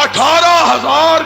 18,000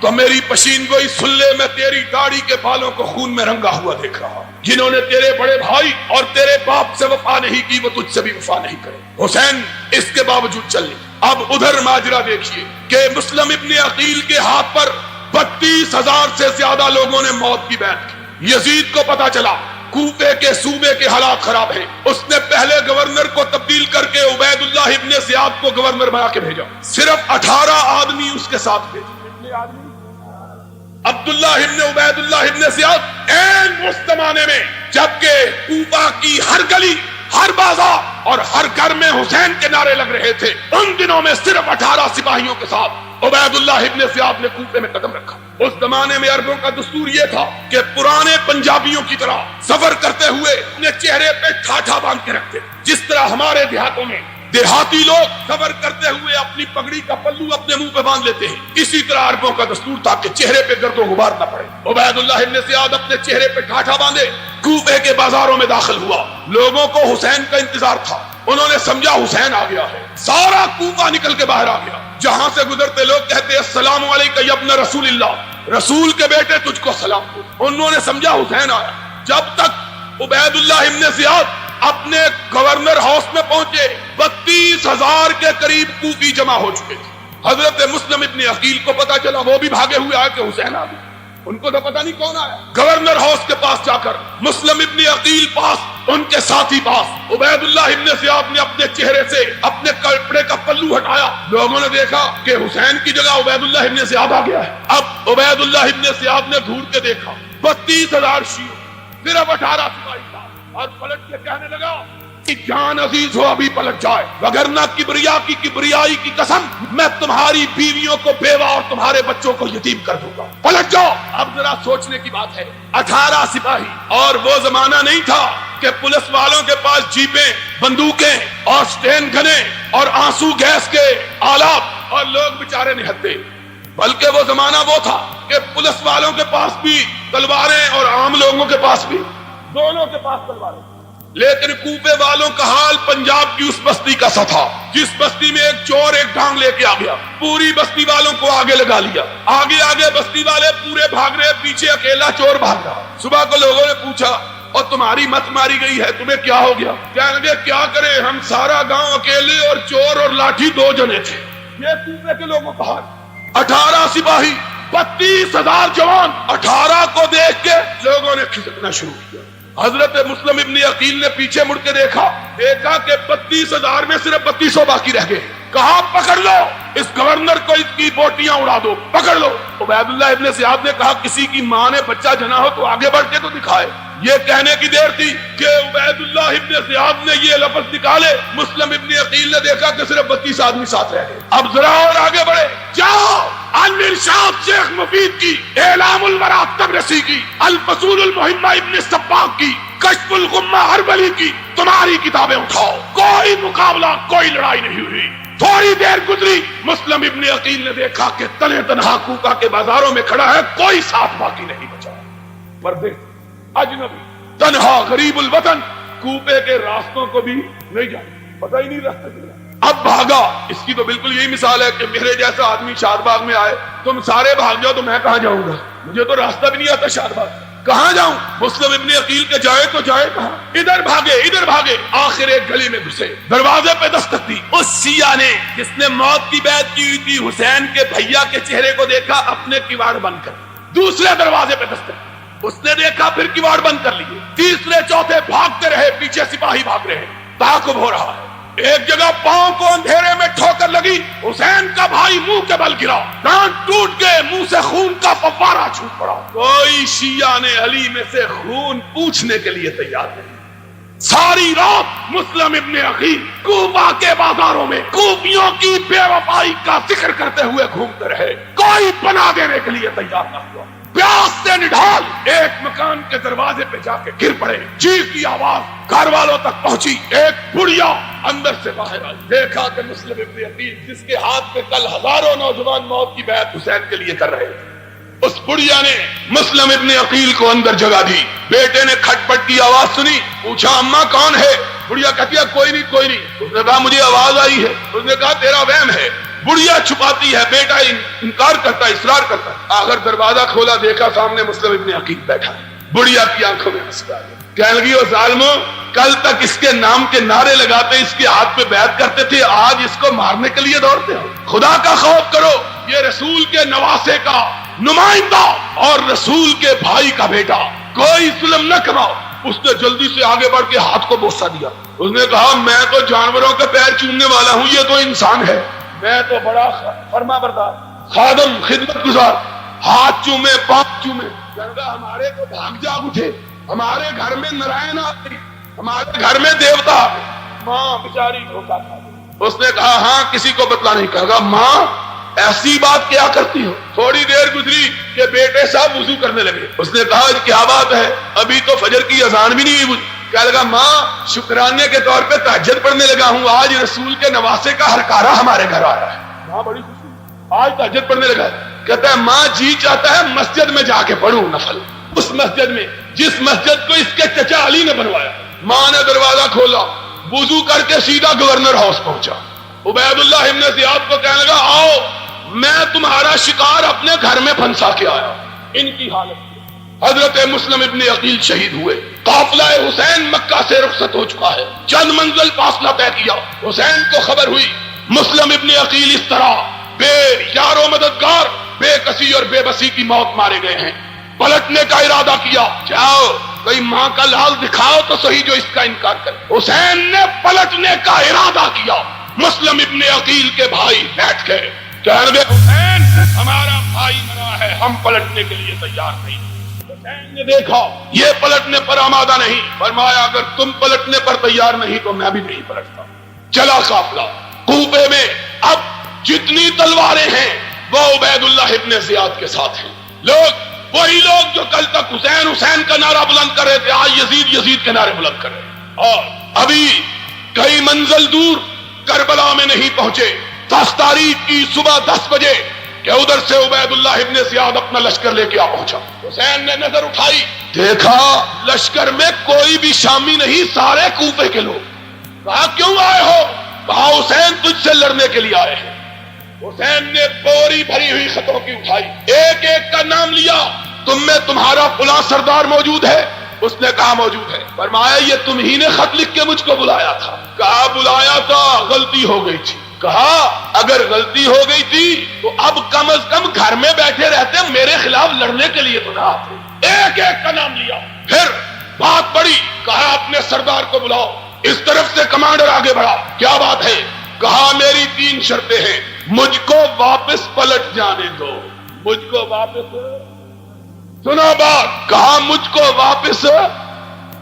تو میری پشین گوئی سن لے، میں تیری داڑھی کے بالوں کو خون میں رنگا ہوا دیکھ رہا ہوں۔ جنہوں نے تیرے بڑے بھائی اور تیرے باپ سے وفا نہیں کی وہ تجھ سے بھی وفا نہیں کرے۔ حسین اس کے باوجود چل لی۔ اب ادھر ماجرا دیکھیے کہ مسلم ابن عقیل کے ہاتھ پر 32,000 سے زیادہ لوگوں نے موت کی بیعت کی۔ یزید کو پتا چلا کوفے کے صوبے کے حالات خراب ہیں، اس نے پہلے گورنر کو تبدیل کر کے عبید اللہ ابن زیاد کو گورنر بنا کے بھیجا۔ صرف 18 آدمی اس کے ساتھ بھیجے۔ کتنے آدمی؟ عبداللہ ابن عبید اللہ ابن زیاد این اس زمانے میں جبکہ کوفہ کی ہر گلی، ہر بازار اور ہر گھر میں حسین کے نعرے لگ رہے تھے، ان دنوں میں صرف 18 سپاہیوں کے ساتھ عبید اللہ ابن زیاد نے کوفے میں قدم رکھا۔ اس زمانے میں عربوں کا دستور یہ تھا کہ پرانے پنجابیوں کی طرح سفر کرتے ہوئے اپنے چہرے پہ ٹھاٹھا باندھ کے رکھتے، جس طرح ہمارے دیہاتوں میں دیہاتی لوگ سفر کرتے ہوئے اپنی پگڑی کا پلو اپنے منہ پہ باندھ لیتے ہیں، اسی طرح عربوں کا دستور تھا کہ چہرے پہ گرد و غبار نہ پڑے۔ عبید اللہ ابن زیاد اپنے چہرے پہ ٹھاٹھا باندھے کوفے کے بازاروں میں داخل ہوا۔ لوگوں کو حسین کا انتظار تھا، انہوں نے سمجھا حسین آ گیا ہے، سارا کوفہ نکل کے باہر آ گیا۔ جہاں سے گزرتے لوگ کہتے السلام علیکم یا ابن رسول اللہ، رسول کے بیٹے تجھ کو سلام ہو۔ انہوں نے سمجھا حسین آیا۔ جب تک عبید اللہ ابن زیاد اپنے گورنر ہاؤس میں پہنچے 32,000 کے قریب کوفی جمع ہو چکے تھے۔ حضرت مسلم ابن عقیل کو پتا چلا، وہ بھی بھاگے ہوئے آئے کہ حسین آ گیا۔ ان کو تو پتا نہیں کون آیا۔ گورنر ہاؤس کے پاس جا کر مسلم ابن عقیل پاس، ان کے ساتھی پاس، عبید اللہ ابن زیاد نے اپنے چہرے سے اپنے کپڑے کا پلو ہٹایا۔ لوگوں نے دیکھا کہ حسین کی جگہ عبید اللہ ابن زیاد آ گیا ہے۔ اب عبید اللہ ابن زیاد نے گھور کے دیکھا 32,000 شیعہ، صرف 18 سپاہی تھا، اور پلٹ کے کہنے لگا کہ جان عزیز ہو ابھی پلٹ جائے، وگرنہ کبریائی کی قسم میں تمہاری بیویوں کو بیوہ اور تمہارے بچوں کو یتیم کر دوں گا، پلٹ جاؤ۔ اب ذرا سوچنے کی بات ہے، 18 سپاہی، اور وہ زمانہ نہیں تھا کہ پولیس والوں کے پاس جیپیں، بندوقیں اور سٹین گنیں اور آنسو گیس کے آلات اور لوگ بیچارے نہتے، بلکہ وہ زمانہ وہ تھا کہ پولیس والوں کے پاس بھی تلواریں اور عام لوگوں کے پاس بھی، دونوں کے پاس تلواریں۔ لیکن کوفے والوں کا حال پنجاب کی اس بستی کا سا تھا جس بستی میں ایک چور ایک ڈانگ لے کے آ گیا، پوری بستی والوں کو آگے لگا لیا، آگے آگے بستی والے پورے بھاگ رہے، پیچھے اکیلا چور بھاگ رہا۔ صبح کو لوگوں نے پوچھا اور تمہاری مت ماری گئی ہے، تمہیں کیا ہو گیا؟ کہنے لگے کیا کریں، ہم سارا گاؤں اکیلے اور چور اور لاٹھی 2 جنے تھے۔ یہ کوفے کے لوگوں کا حال۔ 18 سپاہی، 32,000 جوان، 18 کو دیکھ کے لوگوں نے کھسکنا شروع کیا۔ حضرت مسلم ابن عقیل نے پیچھے مڑ کے دیکھا کہ 32,000 میں صرف 3200 باقی رہ گئے۔ کہا پکڑ لو اس گورنر کو، اس کی بوٹیاں اڑا دو، پکڑ لو۔ عبید اللہ ابن زیاد نے کہا کسی کی ماں نے بچہ جنا ہو تو آگے بڑھ کے تو دکھائے۔ یہ کہنے کی دیر تھی کہ عبید اللہ ابن زیاد نے یہ لفظ نکالے، مسلم ابن عقیل نے دیکھا کہ صرف 32 آدمی ساتھ رہ گئے۔ اب ذرا اور آگے بڑھے، جاؤ الارشاد شیخ مفید کی، اعلام الورا تبرسی کی، الفصول المہمہ ابن سباق کی، کشف الغمہ اربلی کی، تمہاری کتابیں اٹھاؤ، کوئی مقابلہ، کوئی لڑائی نہیں ہوئی۔ تھوڑی دیر گزری، مسلم ابن عقیل نے دیکھا کہ تنہا تنہا کوفہ کے بازاروں میں کھڑا ہے، کوئی ساتھ باقی نہیں بچا۔ پردے، اجنبی، تنہا، غریب الوطن، کوفے کے راستوں کو بھی نہیں جانا، پتہ ہی نہیں راستہ کیا۔ اب بھاگا، اس کی تو بالکل یہی مثال ہے کہ میرے جیسا آدمی شاد باغ میں آئے، تم سارے بھاگ جاؤ تو میں کہاں جاؤں گا، مجھے تو راستہ بھی نہیں آتا شاد باغ، کہاں جاؤں؟ مسلم ابن عقیل کے جائے تو جائے کہاں؟ ادھر بھاگے، آخر ایک گلی میں گھسے، دروازے پہ دستک دی۔ اس شیعہ نے جس نے موت کی بیعت کی ہوئی تھی، حسین کے بھیا کے چہرے کو دیکھا، اپنے کواڑ بند کر، دوسرے دروازے پہ دستک دی، اس نے دیکھا، پھر کواڑ بند کر لیے، تیسرے چوتھے بھاگتے رہے، پیچھے سپاہی بھاگ رہے ہیں، تعاقب ہو رہا ہے۔ ایک جگہ پاؤں کو اندھیرے میں ٹھوکر لگی، حسین کا بھائی منہ کے بل گرا، دانت ٹوٹ گئے، منہ سے خون کا فوارہ چھوٹ پڑا۔ کوئی شیعہ نے علی میں سے خون پوچھنے کے لیے تیار نہیں۔ ساری رات مسلم ابن عقیل کوفہ کے بازاروں میں کوفیوں کی بے وفائی کا ذکر کرتے ہوئے گھومتے رہے، کوئی پناہ دینے کے لیے تیار نہ ہوا۔ پیاس سے نڈھال ایک مکان کے دروازے پہ جا کے گر پڑے، چیخ کی آواز گھر والوں تک پہنچی، ایک بڑھیا اندر سے باہر آئی، دیکھا کہ مسلم ابن عقیل جس کے ہاتھ میں کل ہزاروں نوجوان موت کی بیعت حسین کے لیے کر رہے تھے، اس بڑھیا نے مسلم ابن عقیل کو اندر جگہ دی۔ بیٹے نے کھٹ پٹ کی آواز سنی، پوچھا اماں کون ہے؟ بڑھیا کہتی ہے کوئی نہیں۔ اس نے کہا مجھے آواز آئی ہے۔ اس نے کہا تیرا وہم ہے، بڑھیا چھپاتی ہے، بیٹا انکار کرتا ہے، اصرار کرتا ہے۔ آخر دروازہ کھولا، دیکھا سامنے مسلم ابن عقیل بیٹھا ہے۔ بڑھیا کی آنکھوں میں آنسو آ گیا، کہنے لگی او ظالمو، کل تک اس کے نام کے نعرے لگاتے، اس کے ہاتھ پہ بیعت کرتے تھے، آج اس کو مارنے کے لیے دوڑتے ہو؟ خدا کا خوف کرو، یہ رسول کے نواسے کا نمائندہ اور رسول کے بھائی کا بیٹا، کوئی ظلم نہ کراؤ۔ اس نے جلدی سے آگے بڑھ کے ہاتھ کو بوسہ دیا۔ اس نے کہا میں تو جانوروں کے پیر چومنے والا ہوں، یہ تو انسان ہے، میں تو بڑا فرما بردار خادم خدمت گزار، ہاتھ چومے پاؤں چومے۔ ہمارے کو بھاگ جاگ اٹھے، ہمارے گھر میں نارائن آ گئی، ہمارے گھر میں دیوتا آ گئے۔ ماں بیچاری دھوکا کھا گئی۔ اس نے کہا ہاں کسی کو بتلا نہیں، کہا ماں ایسی بات کیا کرتی ہو؟ تھوڑی دیر گزری کہ بیٹے صاحب وضو کرنے لگے۔ اس نے کہا کیا بات ہے، ابھی تو فجر کی اذان بھی نہیں ہوئی۔ کہنے لگا ماں شکرانے کے طور پہ تہجد پڑھنے لگا ہوں، آج رسول کے نواسے کا ہرکارہ ہمارے گھر آیا ہے۔ ماں بڑی خوشی، آج تہجد پڑھنے لگا ہے۔ کہتا ہے ماں جی چاہتا ہے مسجد میں جا کے پڑھوں نفل، اس مسجد میں جس مسجد کو اس کے چچا علی نے بنوایا۔ ماں نے دروازہ کھولا، وضو کر کے سیدھا گورنر ہاؤس پہنچا۔ عبید اللہ ابن زیاد کو کہنے لگا آؤ میں تمہارا شکار اپنے گھر میں پھنسا کے آیا۔ ان کی حالت حضرت مسلم ابن عقیل شہید ہوئے۔ قافلہ حسین مکہ سے رخصت ہو چکا ہے، چند منزل فاصلہ طے کیا۔ حسین کو خبر ہوئی مسلم ابن عقیل اس طرح بے یار و مددگار، بے کسی اور بے بسی کی موت مارے گئے ہیں۔ پلٹنے کا ارادہ کیا، جاؤ کوئی ماں کا لال دکھاؤ تو صحیح جو اس کا انکار کرے۔ حسین نے پلٹنے کا ارادہ کیا، مسلم ابن عقیل کے بھائی بیٹھ گئے، کہنے لگے حسین ہمارا بھائی مرا ہے، ہم پلٹنے کے لیے تیار نہیں۔ حسین نے دیکھا یہ پلٹنے پر آمادہ نہیں، فرمایا اگر تم پلٹنے پر تیار نہیں تو میں بھی نہیں پلٹتا۔ چلا قافلہ کوفے میں، اب جتنی تلواریں ہیں وہ عبید اللہ ابن زیاد کے ساتھ ہیں۔ لوگ وہی لوگ جو کل تک حسین حسین کا نعرہ بلند کر رہے تھے، آج یزید یزید کے نعرے بلند کر رہے ہیں۔ اور ابھی کئی منزل دور کربلا میں نہیں پہنچے، 10 تاریخ کی صبح 10 بجے کہ ادھر سے عبید اللہ ابن زیاد اپنا لشکر لے کے آ پہنچا۔ حسین نے نظر اٹھائی، دیکھا لشکر میں کوئی بھی شامی نہیں، سارے کوفے کے لوگ۔ کہا کیوں آئے ہو؟ کہا حسین تجھ سے لڑنے کے لیے آئے ہیں۔ حسین نے بوری بھری ہوئی خطوں کی اٹھائی، ایک ایک کا نام لیا، تم میں تمہارا فلاں سردار موجود ہے؟ اس نے کہا موجود ہے۔ فرمایا یہ تم ہی نے خط لکھ کے مجھ کو بلایا تھا؟ کہا بلایا تھا، غلطی ہو گئی تھی۔ کہا اگر غلطی ہو گئی تھی تو اب کم از کم گھر میں بیٹھے رہتے، میرے خلاف لڑنے کے لیے تو نہ آتے۔ ایک ایک کا نام لیا، پھر بات بڑی، کہا اپنے سردار کو بلاؤ۔ اس طرف سے کمانڈر آگے بڑھا، کیا بات ہے؟ کہا میری 3 شرطیں ہیں، مجھ کو واپس پلٹ جانے دو، مجھ کو واپس، سنا بات، کہا مجھ کو واپس،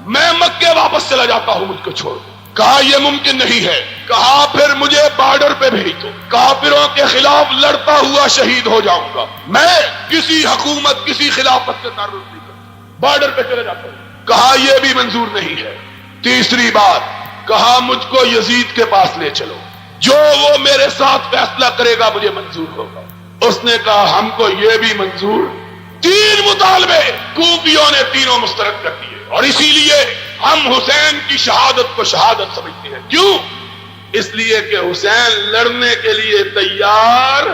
میں مکے واپس چلا جاتا ہوں، مجھ کو چھوڑ۔ کہا یہ ممکن نہیں ہے۔ کہا پھر مجھے بارڈر پہ بھیج دو، کافروں کے خلاف لڑتا ہوا شہید ہو جاؤں گا، میں کسی حکومت کسی خلافت سے تعلق نہیں کرتا، بارڈر پہ چلے جاتا ہوں۔ کہا یہ بھی منظور نہیں ہے۔ تیسری بات، کہا مجھ کو یزید کے پاس لے چلو، جو وہ میرے ساتھ فیصلہ کرے گا مجھے منظور ہوگا۔ اس نے کہا ہم کو یہ بھی منظور۔ 3 مطالبے کوفیوں نے تینوں مسترد کر دیے، اور اسی لیے ہم حسین کی شہادت کو شہادت سمجھتے ہیں۔ کیوں؟ اس لیے کہ حسین لڑنے کے لیے تیار